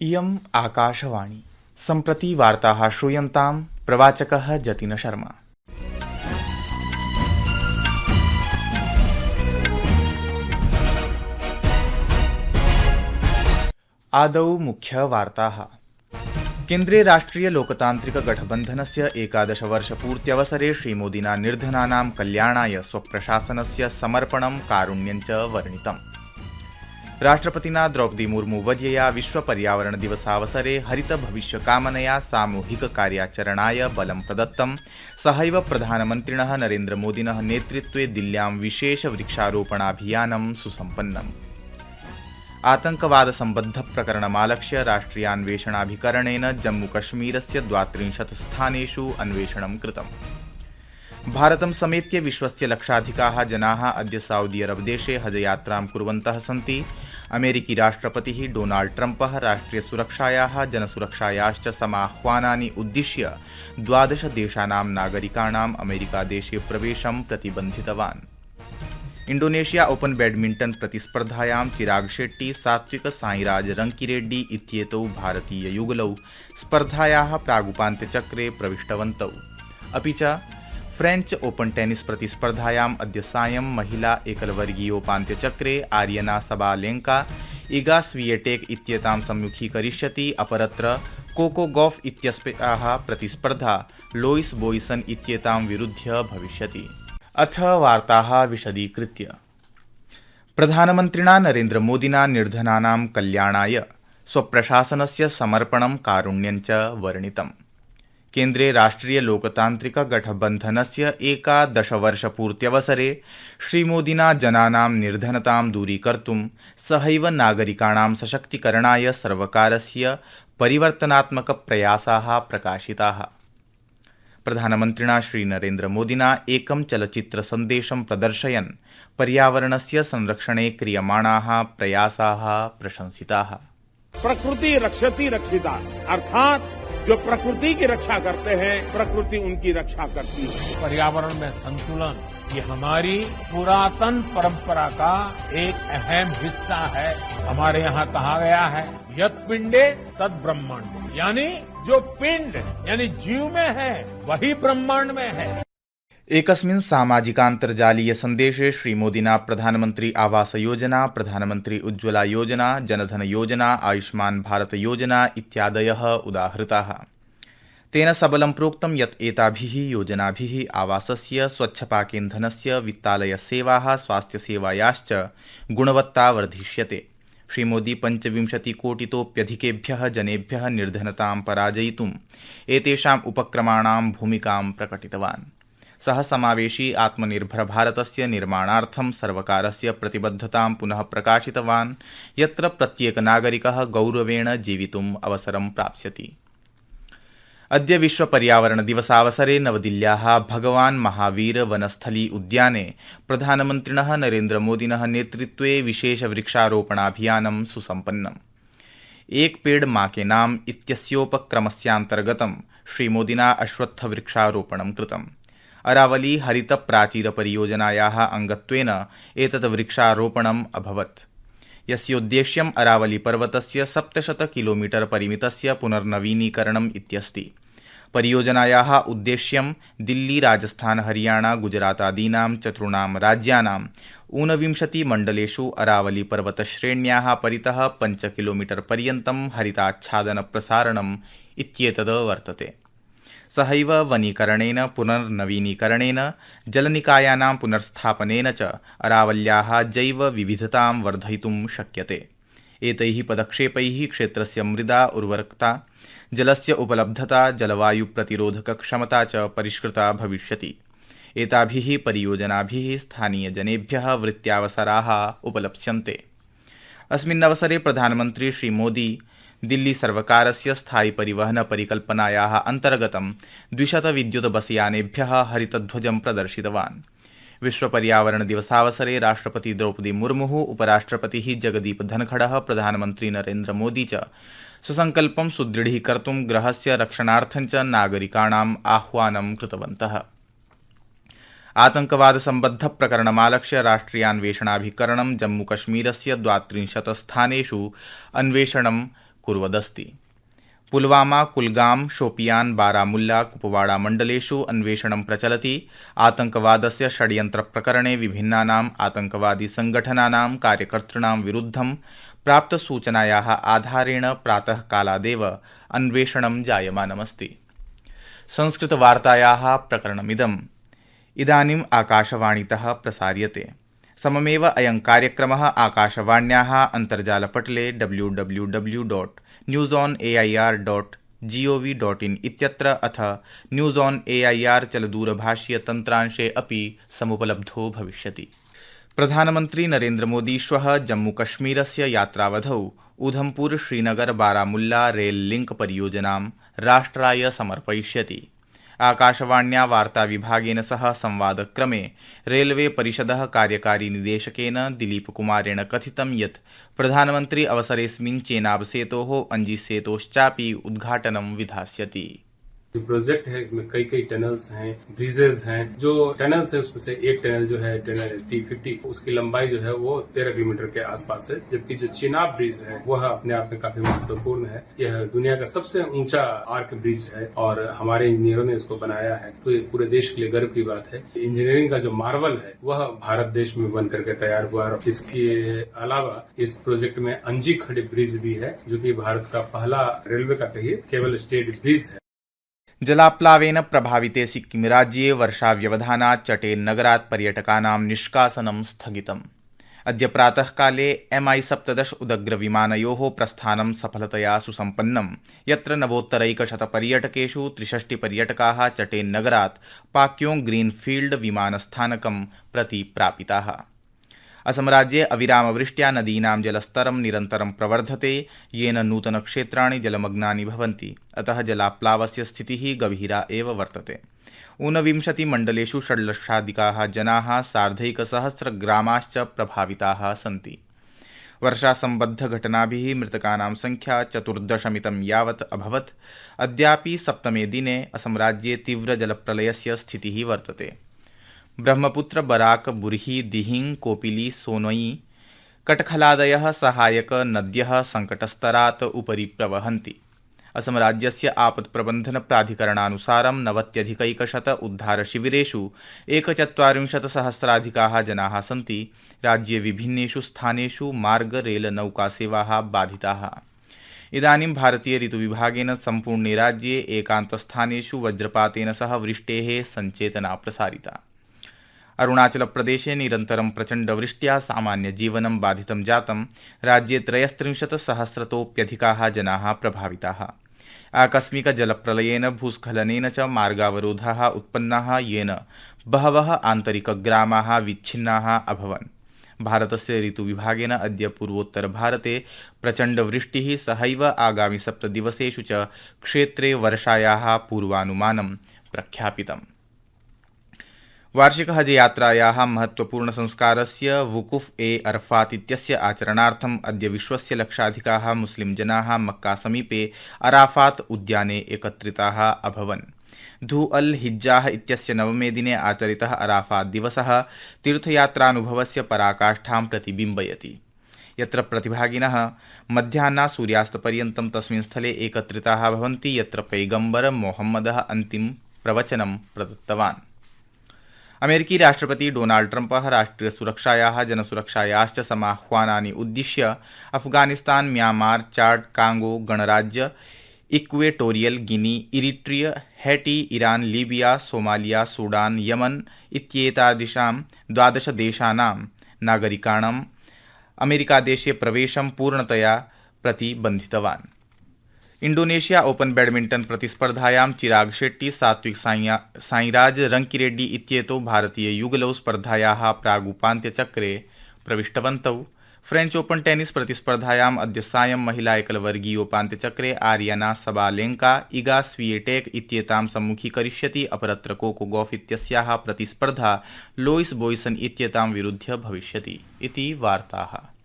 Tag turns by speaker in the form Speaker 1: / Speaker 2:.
Speaker 1: इयम् आकाशवाणी। सम्प्रति वार्ताः श्रूयन्तां प्रवाचकः जतिन शर्मा। आदौ मुख्यवार्ताः। केन्द्रे राष्ट्रिय लोकतान्त्रिक गठबन्धनस्य 11 वर्षपूर्त्यवसरे श्रीमोदिना निर्धनानां कल्याणाय स्वप्रशासनस्य समर्पणं कारुण्यं च वर्णितम्। राष्ट्रपतिना द्रौपदी मुर्मू वर्यया विश्व पर्यावरण दिवसावसरे हरित भविष्य कामनया सामूहिक कार्याचरणाय बलं प्रदत्तं। सहैव प्रधानमन्त्रिणः नरेन्द्रमोदिनः नेतृत्वे दिल्ल्यां विशेष वृक्षारोपणाभियानं सुसम्पन्नम्। आतंकवाद सम्बद्ध प्रकरणमालक्ष्य राष्ट्रियान्वेषणाभिकरणेन जम्मूकश्मीरस्य 32 स्थानेषु अन्वेषणं कृतम्। भारतं समेत्य विश्वस्य लक्षाधिकाः जनाः अद्य सऊदी अरब देशे हज यात्रां कुर्वन्तः सन्ति। अमेरिकी राष्ट्रपतिः डोनाल्ड ट्रम्पः राष्ट्रियसुरक्षायाः जनसुरक्षायाश्च समाह्वानानि उद्दिश्य 12 देशानां नागरिकाणाम् अमेरिकादेशे प्रवेशं प्रतिबन्धितवान्। Indonesia open badminton प्रतिस्पर्धायां Chirag Shetty Satwik Sairaj Rankireddy इत्येतौ भारतीययुगलौ स्पर्धायाः प्रागुपान्त्यचक्रे प्रविष्टवन्तौ। अपि च फ्रेंच ओपन टेनिस प्रतिस्पर्धायाम् अद्य सायं महिला एकलवर्गीयोपान्त्यचक्रे आर्यना सबालेंका इगा स्विएटेक इत्येतां सम्मुखीकरिष्यति। अपरत्र कोको गॉफ इत्यस्याः प्रतिस्पर्धा लोइस बोयसन इत्येतां विरुध्य भविष्यति। अथ वार्ताः विशदीकृत्य। प्रधानमन्त्रिणा नरेन्द्रमोदिना निर्धनानां कल्याणाय स्वप्रशासनस्य समर्पणं कारुण्यं च वर्णितम्। केन्द्रे राष्ट्रिय लोकतान्त्रिक गठबन्धनस्य 11 वर्षपूर्त्यवसरे श्रीमोदिना जनानां निर्धनतां दूरीकर्तुं सहैव नागरिकाणां सशक्तीकरणाय सर्वकारस्य परिवर्तनात्मक प्रयासाः प्रकाशिताः। प्रधानमन्त्रिणा श्रीनरेन्द्रमोदिना एकं चलच्चित्रसन्देशं प्रदर्शयन् पर्यावरणस्य संरक्षणे क्रियमाणाः प्रयासाः प्रशंसिताः।
Speaker 2: प्रकृति रक्षति रक्षिता, अर्थात जो प्रकृति की रक्षा करते हैं प्रकृति उनकी रक्षा करती है। पर्यावरण में संतुलन ये हमारी पुरातन परंपरा का एक अहम हिस्सा है। हमारे यहाँ कहा गया है यत् पिंडे तद ब्रह्मांड, यानी जो पिंड यानी जीव में है वही ब्रह्मांड में है।
Speaker 1: एकस्मिन् सामाजिकान्तर्जालीय सन्देशे श्रीमोदिना प्रधानमन्त्री आवास योजना, प्रधानमन्त्री उज्ज्वला योजना, जनधन योजना, आयुष्मान भारत योजना इत्यादयः उदाहृताः। तेन सबलं प्रोक्तं यत् एताभिः योजनाभिः आवासस्य, स्वच्छपाकेन्धनस्य, वित्तालयसेवाः, स्वास्थ्यसेवायाश्च गुणवत्ता वर्धिष्यते। श्रीमोदी 25 कोटितोऽप्यधिकेभ्यः जनेभ्यः निर्धनतां पराजयितुम् एतेषाम् उपक्रमाणां भूमिकां प्रकटितवान्। सः समावेशी आत्मनिर्भर भारतस्य निर्माणार्थं सर्वकारस्य प्रतिबद्धतां पुनः प्रकाशितवान्, यत्र प्रत्येक नागरिकः गौरवेण जीवितुम् अवसरं प्राप्स्यति। अद्य विश्व पर्यावरण दिवसावसरे नवदिल्ल्याः भगवान् महावीर वनस्थली उद्याने प्रधानमन्त्रिणः नरेन्द्रमोदिनः नेतृत्वे विशेष वृक्षारोपणाभियानं सुसम्पन्नम्। एक पेड़ मां के नाम इत्यस्योपक्रमस्यान्तर्गतं श्रीमोदिना अश्वत्थवृक्षारोपणं कृतम्। अरावली हरित प्राचीर परियोजनायाः अंगत्वेन एतत् वृक्षारोपणम् अभवत्, यस्योद्देश्यम् अरावली पर्वतस्य 700 किलोमीटर परिमितस्य पुनर्नवीनीकरणम् इत्यस्ति। परियोजनायाः उद्देश्यं दिल्ली, राजस्थान, हरियाणा, गुजरातादीनां 4 राज्यानां 29 मण्डलेषु अरावली पर्वतश्रेण्याः परितः 5 किलोमीटर पर्यन्तं हरिताच्छादन प्रसारणम् इत्येतद् वर्तते। सहैव वनीकरणेन, पुनर्नवीनीकरणेन, जलनिकायानां पुनर्स्थापनेन च अरावल्याः जैव विविधतां वर्धयितुं शक्यते। एतैः पदक्षेपैः क्षेत्रस्य मृदा उर्वरकता, जलस्य उपलब्धता, जलवायुप्रतिरोधकक्षमता च परिष्कृता भविष्यति। एताभिः परियोजनाभिः स्थानीयजनेभ्यः वृत्त्यावसराः उपलप्स्यन्ते। अस्मिन्नवसरे प्रधानमन्त्री श्रीमोदी दिल्ली सर्वकारस्य स्थायी परिवहन परिकल्पनायाः अन्तर्गतं 200 विद्युत बसयानेभ्यः हरितध्वजं प्रदर्शितवान्। विश्व पर्यावरण दिवसावसरे राष्ट्रपति द्रौपदी मुर्मुः, उपराष्ट्रपतिः जगदीप धनखडः, प्रधानमन्त्री नरेन्द्र मोदी च स्वसङ्कल्पं सुदृढीकर्तुं गृहस्य रक्षणार्थं च नागरिकाणाम् आह्वानं कृतवन्तः। आतंकवाद संबद्ध प्रकरणमालक्ष्य राष्ट्रियान्वेषणाभिकरणं जम्मूकश्मीरस्य 32 स्थानेषु अन्वेषणं कुर्वदस्ति। पुलवामा, कुलगाम, शोपियान, बारामुल्ला, कुपवाड़ा मण्डलेषु अन्वेषणं प्रचलति। आतंकवादस्य षड्यन्त्रप्रकरणे विभिन्नानाम् आतंकवादीसंघटनानां कार्यकर्तॄणां विरुद्धं प्राप्तसूचनायाः आधारेण प्रातःकालादेव अन्वेषणं जायमानमस्ति। संस्कृतवार्तायाः प्रकरणमिदम् इदानीम् आकाशवाणीतः प्रसार्यते। सममेव अयं कार्यक्रमः आकाशवाण्याः अन्तर्जालपटले www.newsonair.gov.in इत्यत्र अथ न्यूज़ ऑन एआईआर चलदूरभाषीयतन्त्रांशे अपि समुपलब्धो भविष्यति। प्रधानमन्त्री नरेन्द्र मोदी श्वः जम्मूकश्मीरस्य यात्रावधौ उधमपुर श्रीनगर बारामुल्ला रेल लिंक परियोजनां राष्ट्राय समर्पयिष्यति। आकाशवाण्या वार्ताविभागेन सह संवादक्रमे रेलवे परिषदः कार्यकारी निदेशकेन दिलीप कुमारेण कथितं यत् प्रधानमन्त्री अवसरेऽस्मिन् चेनाब सेतोः अंजी सेतोश्चापि उद्घाटनं विधास्यति।
Speaker 3: जो प्रोजेक्ट है इसमें कई टनल्स हैं, ब्रिजेज हैं। जो टनल्स है उसमें से एक टनल जो है टनल T50 उसकी लंबाई जो है वो 13 किलोमीटर के आसपास है, जबकि जो चिनाब ब्रिज है वह अपने आप में काफी महत्वपूर्ण है। यह दुनिया का सबसे ऊंचा आर्क ब्रिज है और हमारे इंजीनियरों ने इसको बनाया है, तो ये पूरे देश के लिए गर्व की बात है। इंजीनियरिंग का जो मार्वल है वह भारत देश में बन करके तैयार हुआ। इसके अलावा इस प्रोजेक्ट में अंजी खड़ी ब्रिज भी है, जो कि भारत का पहला रेलवे का कहिए केवल स्टेट ब्रिज है।
Speaker 1: जलाप्लावेन प्रभाविते सिक्किमराज्ये वर्षाव्यवधानात् चटेन नगरात् पर्यटकानां निष्कासनं स्थगितम्। अद्य प्रातःकाले MI-17 उदग्रविमानयोः प्रस्थानं सफलतया सुसम्पन्नं, यत्र नवोत्तरैकशतपर्यटकेषु 63 पर्यटकाः चटेन नगरात् पाक्योंग ग्रीनफील्ड विमानस्थानकं प्रति प्रापिताः। असमराज्ये अविरामवृष्ट्या नदीनां जलस्तरं निरन्तरं प्रवर्धते, येन नूतनक्षेत्राणि जलमग्नानि भवन्ति। अतः जलाप्लावस्य स्थितिः गभीरा एव वर्तते। 29 मण्डलेषु 6 लक्षाधिकाः जनाः, 1,200 ग्रामाश्च प्रभाविताः सन्ति। वर्षासम्बद्धघटनाभिः मृतकानां संख्या 14 यावत् अभवत्। अद्यापि सप्तमे दिने असमराज्ये तीव्रजलप्रलयस्य स्थितिः वर्तते। ब्रह्मपुत्र, बराक, बुरही, दिहिंग, कोपिली, सोनई, कटखलादयः सहायक नद्यः संकटस्तरात् उपरि प्रवहन्ति। असमराज्यस्य आपत्प्रबन्धन प्राधिकरणानुसारं 90,100 उद्धारशिविरेषु 41,000 जनाः सन्ति। राज्ये विभिन्नेषु स्थानेषु मार्ग, रेल, नौकासेवाः बाधिताः। इदानीं भारतीय ऋतुविभागेन सम्पूर्णे राज्ये एकान्तस्थानेषु वज्रपातेन सह वृष्टेः सञ्चेतना प्रसारिता। अरुणाचलप्रदेशे निरन्तरं प्रचण्डवृष्ट्या सामान्यजीवनं बाधितं जातं। राज्ये 33,000तोऽप्यधिकाः जनाः प्रभाविताः। आकस्मिकजलप्रलयेन भूस्खलनेन च मार्गावरोधाः उत्पन्नाः, येन बहवः आन्तरिकग्रामाः विच्छिन्नाः अभवन्। भारतस्य ऋतुविभागेन अद्य पूर्वोत्तरभारते प्रचण्डवृष्टिः सहैव आगामि 7 दिवसेषु च क्षेत्रे वर्षायाः पूर्वानुमानं प्रख्यापितम्। वार्षिक हज यात्रायाः महत्वपूर्णसंस्कारस्य वुकुफ़-ए-अरफात् इत्यस्य आचरणार्थम् अद्य विश्वस्य लक्षाधिकाः मुस्लिं जनाः मक्का समीपे अराफात् उद्याने एकत्रिताः अभवन्। धु अल हिज्जाह इत्यस्य 9मे दिने आचरितः अराफात् दिवसः तीर्थयात्रानुभवस्य पराकाष्ठां प्रतिबिम्बयति, यत्र प्रतिभागिनः मध्याह्नात् सूर्यास्तपर्यन्तं तस्मिन् स्थले एकत्रिताः भवन्ति, यत्र पैगम्बर मोहम्मदः अन्तिमं प्रवचनं प्रदत्तवान्। अमेरिकी राष्ट्रपति डोनाल्ड ट्रम्पः राष्ट्रियसुरक्षायाः, जनसुरक्षायाश्च समाह्वानानि उद्दिश्य अफगानिस्तान, म्यांमार, चाड, कांगो गणराज्य, Equatorial Guinea, Eritrea, Haiti, Iran, Libya, Somalia, Sudan, Yemen इत्येतादृशां 12 देशानां नागरिकाणाम् अमेरिकादेशे प्रवेशं पूर्णतया प्रतिबन्धितवान्। इंडोनेशिया ओपन बैडमिंटन प्रतिस्पर्धायां चिराग शेट्टी, सात्विक साईराज रंकिरेड्डी इत्येतौ भारतीययुगलौ स्पर्धायाः प्रागुपान्त्यचक्रे प्रविष्टवन्तौ। फ्रेंच ओपन टेनिस प्रतिस्पर्धायाम् अद्य सायं महिला एकलवर्गीयोपान्त्यचक्रे आर्याना सबालेंका इगा स्विएटेक इत्येतां सम्मुखीकरिष्यति। अपरत्र कोको गॉफ इत्यस्याः प्रतिस्पर्धा लोइस बॉयसन इत्येतां विरुध्य भविष्यति। इति वार्ताः।